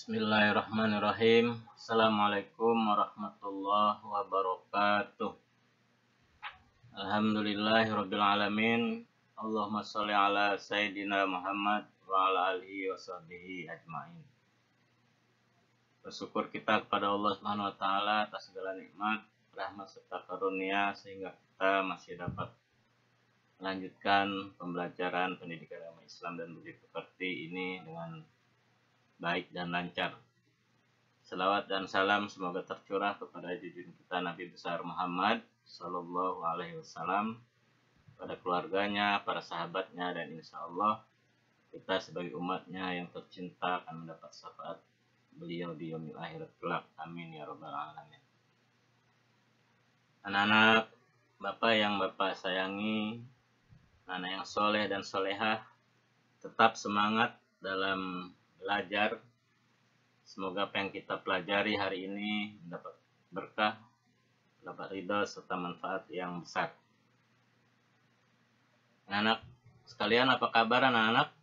Bismillahirrahmanirrahim. Assalamualaikum warahmatullahi wabarakatuh. Alhamdulillahirabbil alamin. Allahumma sholli ala sayyidina Muhammad wa ala alihi washabbihi ajmain. Bersyukur kita kepada Allah Subhanahu wa taala atas segala nikmat, rahmat serta karunia sehingga kita masih dapat melanjutkan pembelajaran pendidikan agama Islam dan budi pekerti ini dengan baik dan lancar. Selawat dan salam semoga tercurah kepada junjungan kita Nabi besar Muhammad Sallallahu Alaihi Wasallam, pada keluarganya, para sahabatnya, dan insya Allah kita sebagai umatnya yang tercinta akan mendapat syafaat beliau di yaumil akhirat kelak. Amin ya rabbal alamin. Anak-anak, Bapak yang Bapak sayangi, anak yang soleh dan solehah, tetap semangat dalam belajar. Semoga apa yang kita pelajari hari ini mendapat berkah, mendapat ridha serta manfaat yang besar. Anak-anak sekalian, apa kabar anak-anak?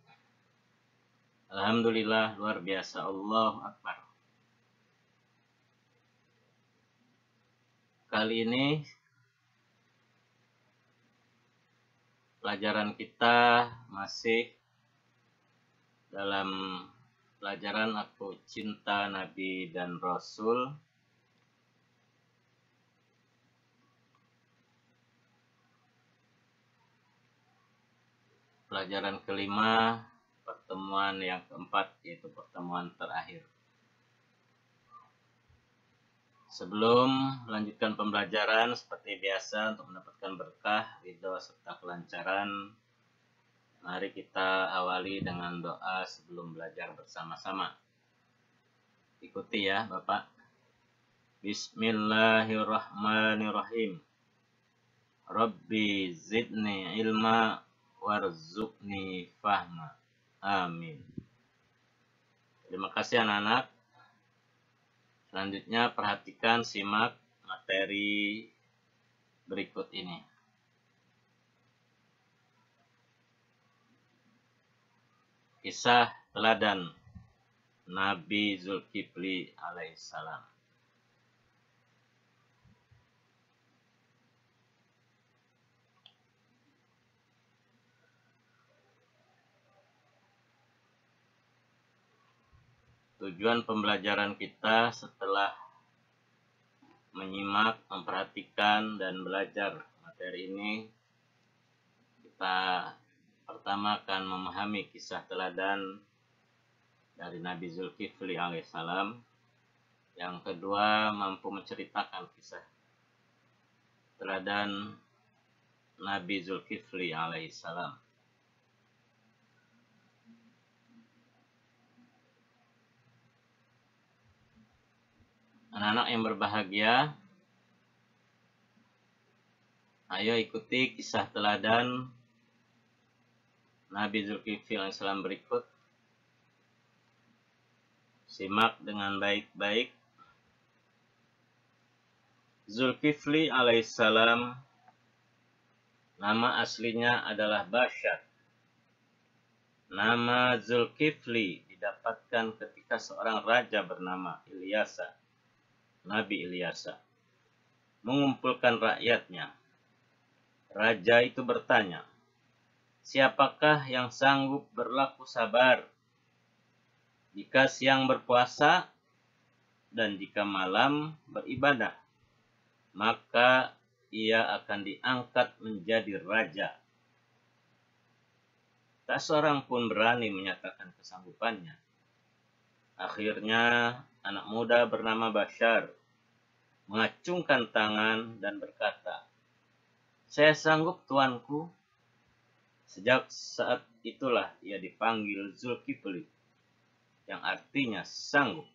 Alhamdulillah, luar biasa. Allahu Akbar. Kali ini pelajaran kita masih dalam pelajaran Aku Cinta Nabi dan Rasul. Pelajaran kelima, pertemuan yang keempat, yaitu pertemuan terakhir. Sebelum melanjutkan pembelajaran, seperti biasa untuk mendapatkan berkah, ridho serta kelancaran, mari kita awali dengan doa sebelum belajar bersama-sama. Ikuti ya Bapak. Bismillahirrahmanirrahim. Rabbi zidni ilma warzuqni fahma. Amin. Terima kasih anak-anak. Selanjutnya perhatikan, simak materi berikut ini. Kisah teladan Nabi Zulkifli alaihissalam. Tujuan pembelajaran kita setelah menyimak, memperhatikan, dan belajar materi ini, kita pertama akan memahami kisah teladan dari Nabi Zulkifli alaihissalam. Yang kedua, mampu menceritakan kisah teladan Nabi Zulkifli alaihissalam. Anak-anak yang berbahagia, ayo ikuti kisah teladan Nabi Zulkifli alaihissalam berikut. Simak dengan baik-baik. Zulkifli alaihissalam, nama aslinya adalah Bashar. Nama Zulkifli didapatkan ketika seorang raja bernama Ilyasa, Nabi Ilyasa, mengumpulkan rakyatnya. Raja itu bertanya, siapakah yang sanggup berlaku sabar jika siang berpuasa dan jika malam beribadah? Maka ia akan diangkat menjadi raja. Tak seorang pun berani menyatakan kesanggupannya. Akhirnya anak muda bernama Bashar mengacungkan tangan dan berkata, saya sanggup tuanku. Sejak saat itulah ia dipanggil Zulkifli, yang artinya sanggup.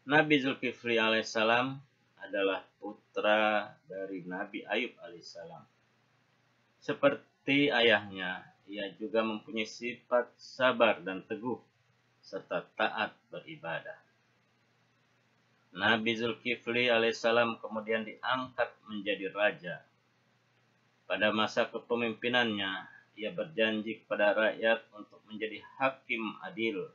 Nabi Zulkifli alaihissalam adalah putra dari Nabi Ayub alaihissalam. Seperti ayahnya, ia juga mempunyai sifat sabar dan teguh serta taat beribadah. Nabi Zulkifli alaihissalam kemudian diangkat menjadi raja. Pada masa kepemimpinannya, ia berjanji kepada rakyat untuk menjadi hakim adil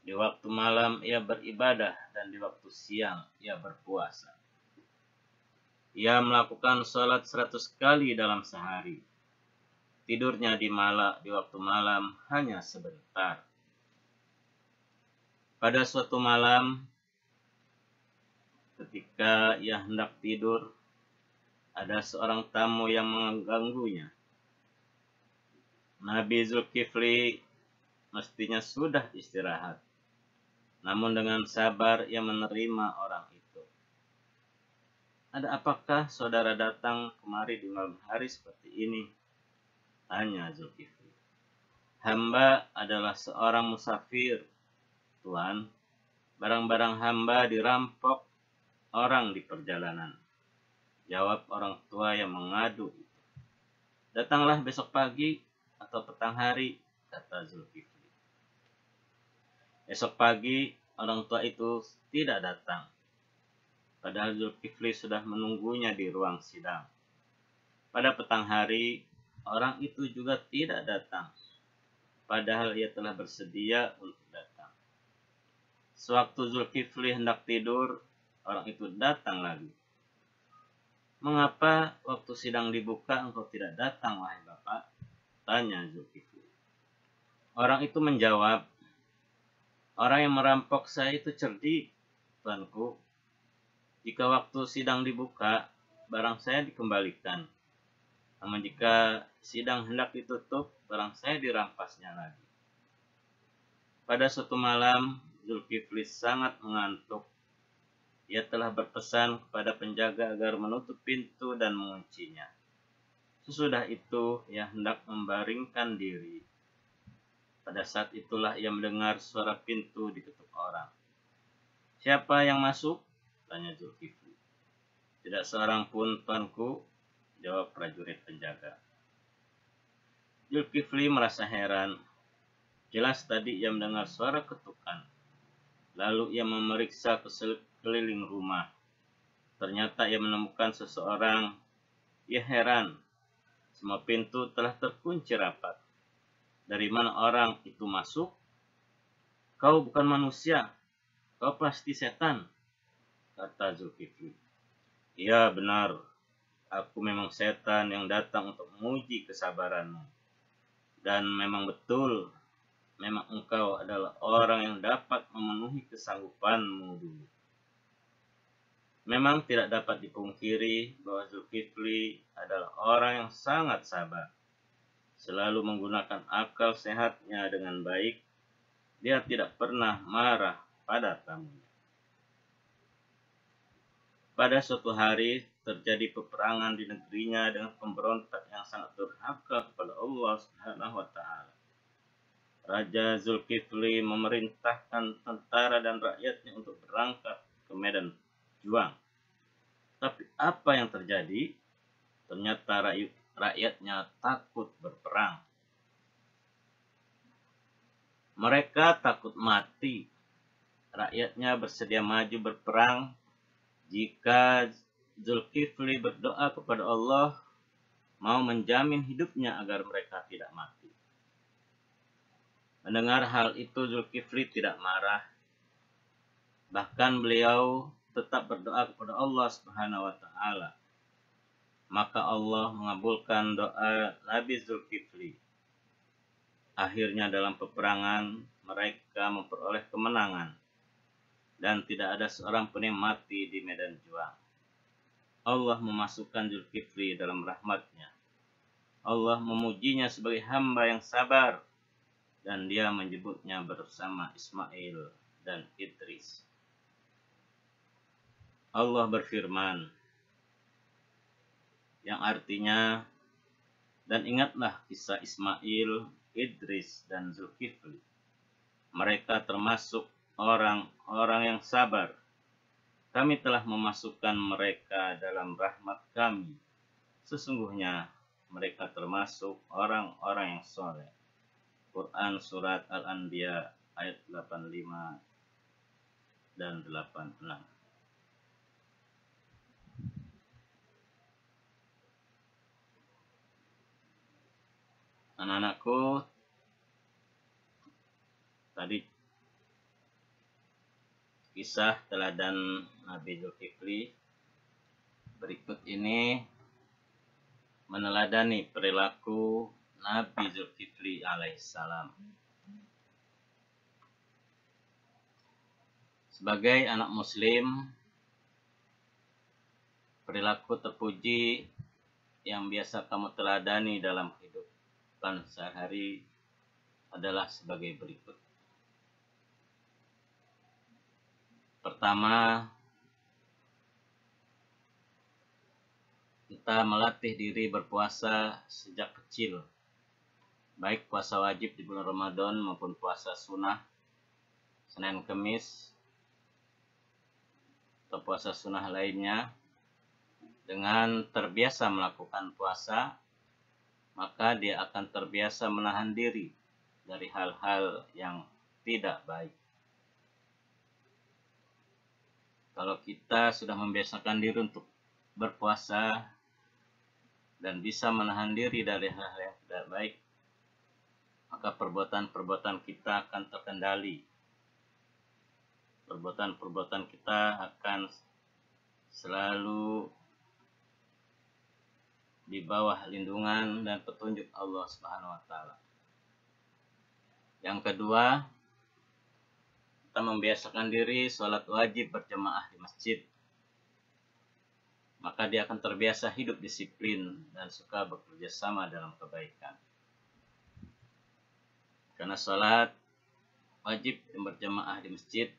Di waktu malam ia beribadah dan di waktu siang ia berpuasa. Ia melakukan sholat 100 kali dalam sehari. Tidurnya di waktu malam hanya sebentar. Pada suatu malam, ketika ia hendak tidur, ada seorang tamu yang mengganggunya. Nabi Zulkifli mestinya sudah istirahat. Namun dengan sabar ia menerima orang itu. Ada apakah saudara datang kemari di malam hari seperti ini? Tanya Zulkifli. Hamba adalah seorang musafir, Tuan. Barang-barang hamba dirampok orang di perjalanan. Jawab orang tua yang mengadu itu. Datanglah besok pagi atau petang hari, kata Zulkifli. Esok pagi orang tua itu tidak datang. Padahal Zulkifli sudah menunggunya di ruang sidang. Pada petang hari, orang itu juga tidak datang. Padahal ia telah bersedia untuk datang. Sewaktu Zulkifli hendak tidur, orang itu datang lagi. Mengapa waktu sidang dibuka engkau tidak datang, wahai bapak? Tanya Zulkifli. Orang itu menjawab, orang yang merampok saya itu cerdik, tuanku. Jika waktu sidang dibuka, barang saya dikembalikan. Namun jika sidang hendak ditutup, barang saya dirampasnya lagi. Pada suatu malam, Zulkifli sangat mengantuk. Ia telah berpesan kepada penjaga agar menutup pintu dan menguncinya. Sesudah itu, ia hendak membaringkan diri. Pada saat itulah ia mendengar suara pintu diketuk orang. Siapa yang masuk? Tanya Zulkifli. Tidak seorang pun, tuanku, jawab prajurit penjaga. Zulkifli merasa heran. Jelas tadi ia mendengar suara ketukan. Lalu ia memeriksa ke sekeliling rumah. Ternyata ia menemukan seseorang. Ia heran. Semua pintu telah terkunci rapat. Dari mana orang itu masuk? Kau bukan manusia. Kau pasti setan, kata Zulkifli. Iya benar. Aku memang setan yang datang untuk menguji kesabaranmu. Dan memang betul, memang engkau adalah orang yang dapat memenuhi kesanggupanmu dulu. Memang tidak dapat dipungkiri bahwa Zulkifli adalah orang yang sangat sabar. Selalu menggunakan akal sehatnya dengan baik. Dia tidak pernah marah pada tamunya. Pada suatu hari terjadi peperangan di negerinya dengan pemberontak yang sangat durhaka kepada Allah Subhanahu wa taala. Raja Zulkifli memerintahkan tentara dan rakyatnya untuk berangkat ke medan juang. Tapi apa yang terjadi? Ternyata rakyatnya takut berperang. Mereka takut mati. Rakyatnya bersedia maju berperang jika Zulkifli berdoa kepada Allah mau menjamin hidupnya agar mereka tidak mati. Mendengar hal itu Zulkifli tidak marah. Bahkan beliau tetap berdoa kepada Allah Subhanahu wa taala. Maka Allah mengabulkan doa Nabi Zulkifli. Akhirnya dalam peperangan mereka memperoleh kemenangan. Dan tidak ada seorang pun yang mati di medan juang. Allah memasukkan Zulkifli dalam rahmatnya. Allah memujinya sebagai hamba yang sabar. Dan dia menyebutnya bersama Ismail dan Idris. Allah berfirman, yang artinya, dan ingatlah kisah Ismail, Idris, dan Zulkifli. Mereka termasuk orang-orang yang sabar. Kami telah memasukkan mereka dalam rahmat kami. Sesungguhnya mereka termasuk orang-orang yang soleh. Quran Surat Al-Anbiya ayat 85 dan 86. Anak-anakku, tadi kisah teladan Nabi Zulkifli. Berikut ini meneladani perilaku Nabi Zulkifli alaihissalam. Sebagai anak muslim, perilaku terpuji yang biasa kamu teladani dalam kehidupan sehari-hari adalah sebagai berikut. Pertama, kita melatih diri berpuasa sejak kecil, baik puasa wajib di bulan Ramadan maupun puasa sunnah Senin Kemis atau puasa sunnah lainnya. Dengan terbiasa melakukan puasa, maka dia akan terbiasa menahan diri dari hal-hal yang tidak baik. Kalau kita sudah membiasakan diri untuk berpuasa dan bisa menahan diri dari hal-hal yang tidak baik, maka perbuatan-perbuatan kita akan terkendali. Perbuatan-perbuatan kita akan selalu di bawah lindungan dan petunjuk Allah Subhanahu wa taala. Yang kedua, kita membiasakan diri sholat wajib berjamaah di masjid. Maka dia akan terbiasa hidup disiplin dan suka bekerja sama dalam kebaikan. Karena sholat wajib yang berjamaah di masjid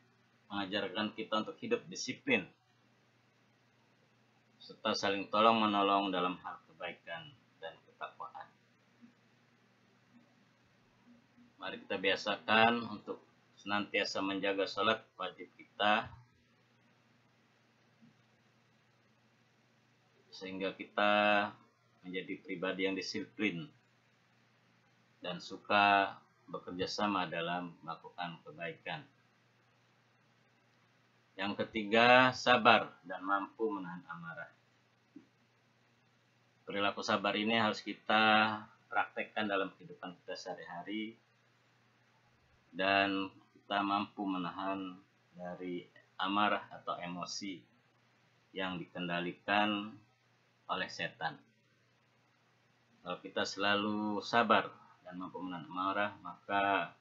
mengajarkan kita untuk hidup disiplin serta saling tolong menolong dalam hal kebaikan dan ketakwaan. Mari kita biasakan untuk senantiasa menjaga sholat wajib kita, sehingga kita menjadi pribadi yang disiplin dan suka bekerja sama dalam melakukan kebaikan. Yang ketiga, sabar dan mampu menahan amarah. Perilaku sabar ini harus kita praktekkan dalam kehidupan kita sehari-hari, dan kita mampu menahan dari amarah atau emosi yang dikendalikan oleh setan. Kalau kita selalu sabar dan mampu menahan amarah, maka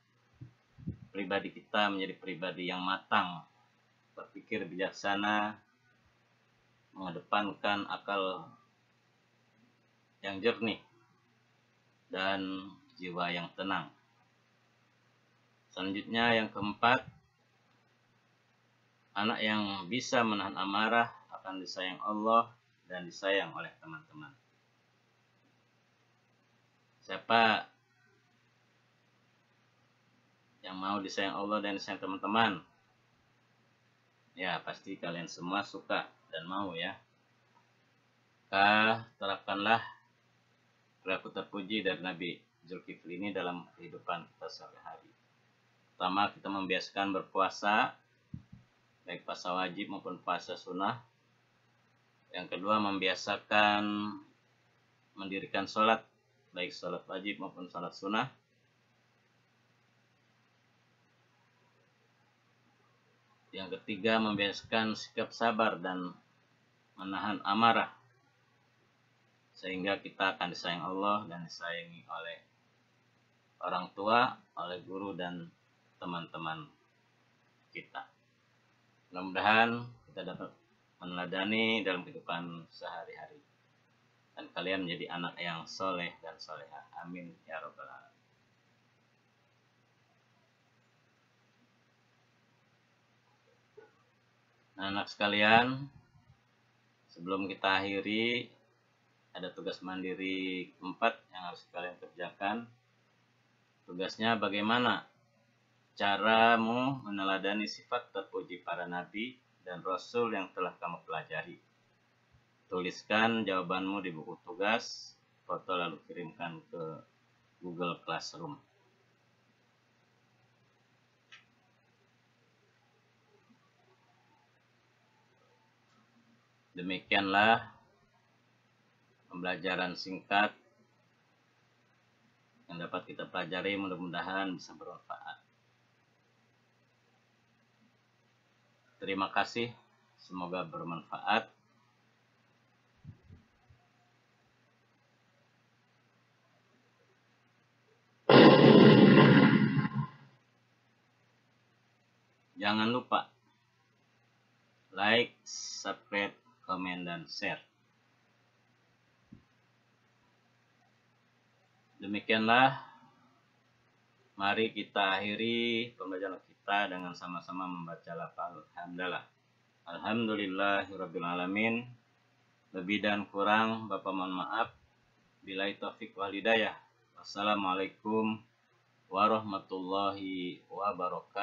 pribadi kita menjadi pribadi yang matang, berpikir bijaksana, mengedepankan akal yang jernih dan jiwa yang tenang. Selanjutnya yang keempat, anak yang bisa menahan amarah akan disayang Allah dan disayang oleh teman-teman. Siapa yang mau disayang Allah dan disayang teman-teman? Ya, pasti kalian semua suka dan mau ya. Maka terapkanlah perilaku terpuji dari Nabi Zulkifli ini dalam kehidupan kita sehari-hari. Pertama, kita membiasakan berpuasa, baik puasa wajib maupun puasa sunnah. Yang kedua, membiasakan mendirikan sholat, baik sholat wajib maupun sholat sunnah. Yang ketiga, membiasakan sikap sabar dan menahan amarah, sehingga kita akan disayang Allah dan disayangi oleh orang tua, oleh guru dan teman-teman kita. Mudah-mudahan kita dapat meneladani dalam kehidupan sehari-hari, dan kalian menjadi anak yang soleh dan solehah. Amin ya rabbal alamin. Nah, anak sekalian, sebelum kita akhiri, ada tugas mandiri 4 yang harus kalian kerjakan. Tugasnya bagaimana caramu meneladani sifat terpuji para nabi dan rasul yang telah kamu pelajari. Tuliskan jawabanmu di buku tugas, foto lalu kirimkan ke Google Classroom. Demikianlah pembelajaran singkat yang dapat kita pelajari, mudah-mudahan bisa bermanfaat. Terima kasih, semoga bermanfaat. Jangan lupa like, subscribe, komen, dan share. Demikianlah, mari kita akhiri pembelajaran kita dengan sama-sama membaca lafal hamdalah. Alhamdulillahirrabbilalamin. Lebih dan kurang Bapak mohon maaf. Billahi taufik wal hidayah. Wassalamualaikum warahmatullahi wabarakatuh.